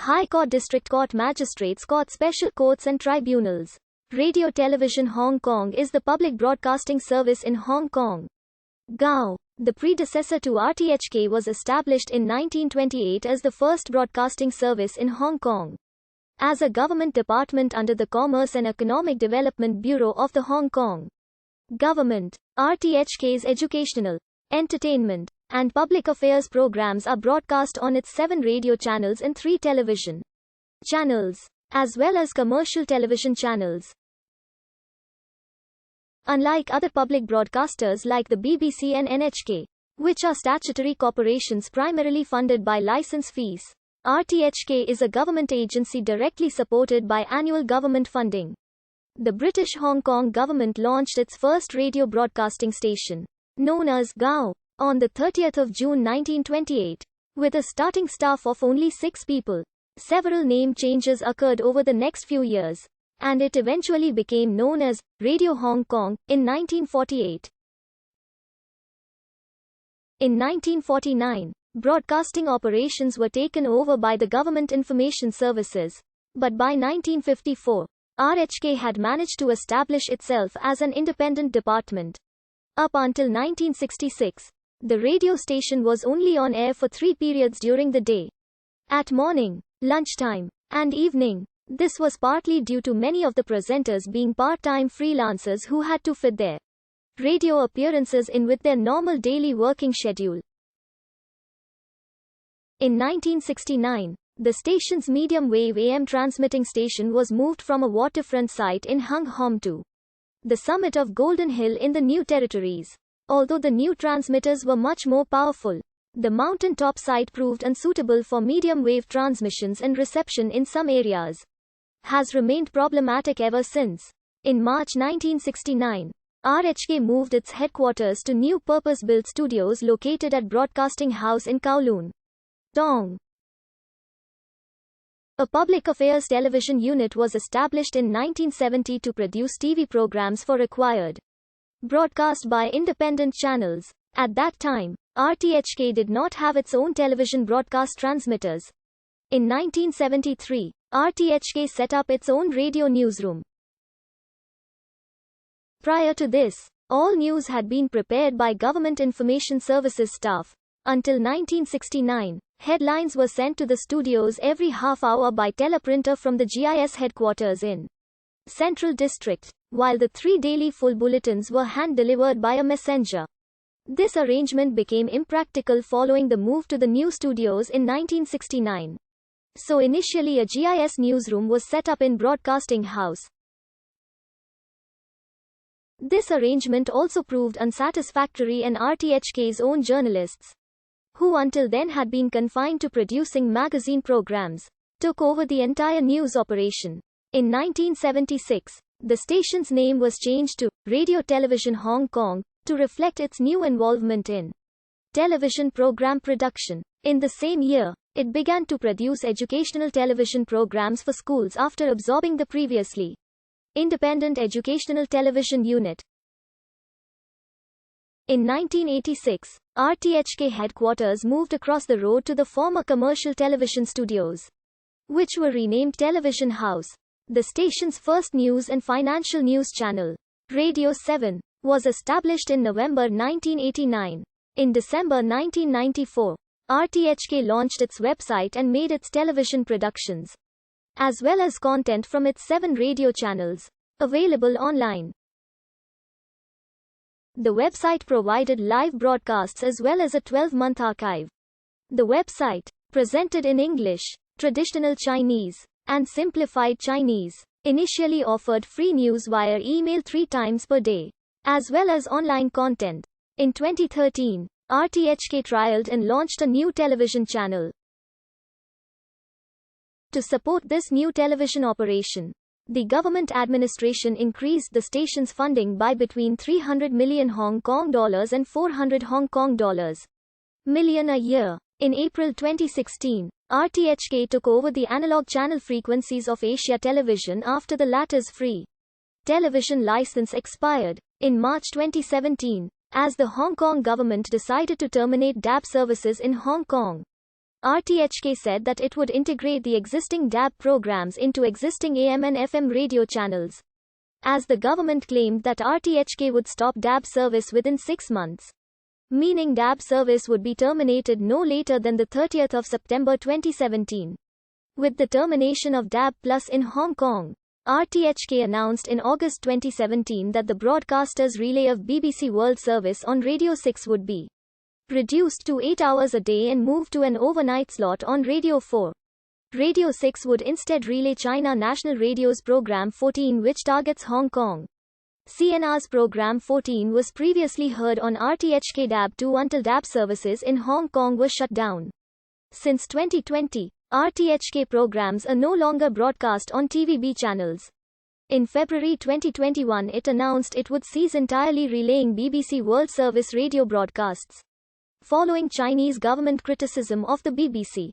High Court, District Court, Magistrates Court, Special Courts and Tribunals. Radio Television Hong Kong is the public broadcasting service in Hong Kong. GAO, the predecessor to RTHK, was established in 1928 as the first broadcasting service in Hong Kong. As a government department under the Commerce and Economic Development Bureau of the Hong Kong government, RTHK's educational, entertainment, and public affairs programs are broadcast on its 7 radio channels and 3 television channels, as well as commercial television channels. Unlike other public broadcasters like the BBC and NHK, which are statutory corporations primarily funded by license fees, RTHK is a government agency directly supported by annual government funding. The British Hong Kong government launched its first radio broadcasting station, known as GAO, on the 30th of June 1928, with a starting staff of only 6 people. Several name changes occurred over the next few years, and it eventually became known as Radio Hong Kong in 1948. In 1949, broadcasting operations were taken over by the Government Information Services, but by 1954, RHK had managed to establish itself as an independent department. Up until 1966, the radio station was only on air for 3 periods during the day: at morning, lunchtime, and evening. This was partly due to many of the presenters being part-time freelancers who had to fit their radio appearances in with their normal daily working schedule. In 1969, the station's medium-wave AM transmitting station was moved from a waterfront site in Hung Hom to the summit of Golden Hill in the New Territories. Although the new transmitters were much more powerful, the mountaintop site proved unsuitable for medium-wave transmissions, and reception in some areas has remained problematic ever since. In March 1969, RHK moved its headquarters to new purpose-built studios located at Broadcasting House in Kowloon, Tong. A public affairs television unit was established in 1970 to produce TV programs for required broadcast by independent channels. At that time, RTHK did not have its own television broadcast transmitters. In 1973, RTHK set up its own radio newsroom. Prior to this, all news had been prepared by Government Information Services staff. Until 1969, headlines were sent to the studios every half hour by teleprinter from the GIS headquarters in Central District, while the 3 daily full bulletins were hand-delivered by a messenger. This arrangement became impractical following the move to the new studios in 1969. So initially a GIS newsroom was set up in Broadcasting House. This arrangement also proved unsatisfactory, and RTHK's own journalists, who until then had been confined to producing magazine programs, took over the entire news operation. In 1976, the station's name was changed to Radio Television Hong Kong to reflect its new involvement in television program production. In the same year, it began to produce educational television programs for schools after absorbing the previously independent educational television unit. In 1986, RTHK headquarters moved across the road to the former commercial television studios, which were renamed Television House. The station's first news and financial news channel, Radio 7, was established in November 1989. In December 1994, RTHK launched its website and made its television productions, as well as content from its 7 radio channels, available online. The website provided live broadcasts as well as a 12-month archive. The website, presented in English, traditional Chinese, and simplified Chinese, initially offered free news via email 3 times per day, as well as online content. In 2013, RTHK trialed and launched a new television channel. To support this new television operation, the government administration increased the station's funding by between 300 million Hong Kong dollars and 400 Hong Kong dollars million a year. In April 2016, RTHK took over the analog channel frequencies of Asia Television after the latter's free television license expired. In March 2017, as the Hong Kong government decided to terminate DAB services in Hong Kong, RTHK said that it would integrate the existing DAB programs into existing AM and FM radio channels, as the government claimed that RTHK would stop DAB service within 6 months, meaning DAB service would be terminated no later than the 30th of September 2017. With the termination of DAB Plus in Hong Kong, RTHK announced in August 2017 that the broadcaster's relay of BBC World Service on Radio 6 would be reduced to 8 hours a day and moved to an overnight slot on Radio 4. Radio 6 would instead relay China National Radio's Program 14, which targets Hong Kong. CNR's Program 14 was previously heard on RTHK DAB 2 until DAB services in Hong Kong were shut down. Since 2020, RTHK programs are no longer broadcast on TVB channels. In February 2021, it announced it would cease entirely relaying BBC World Service radio broadcasts, following Chinese government criticism of the BBC.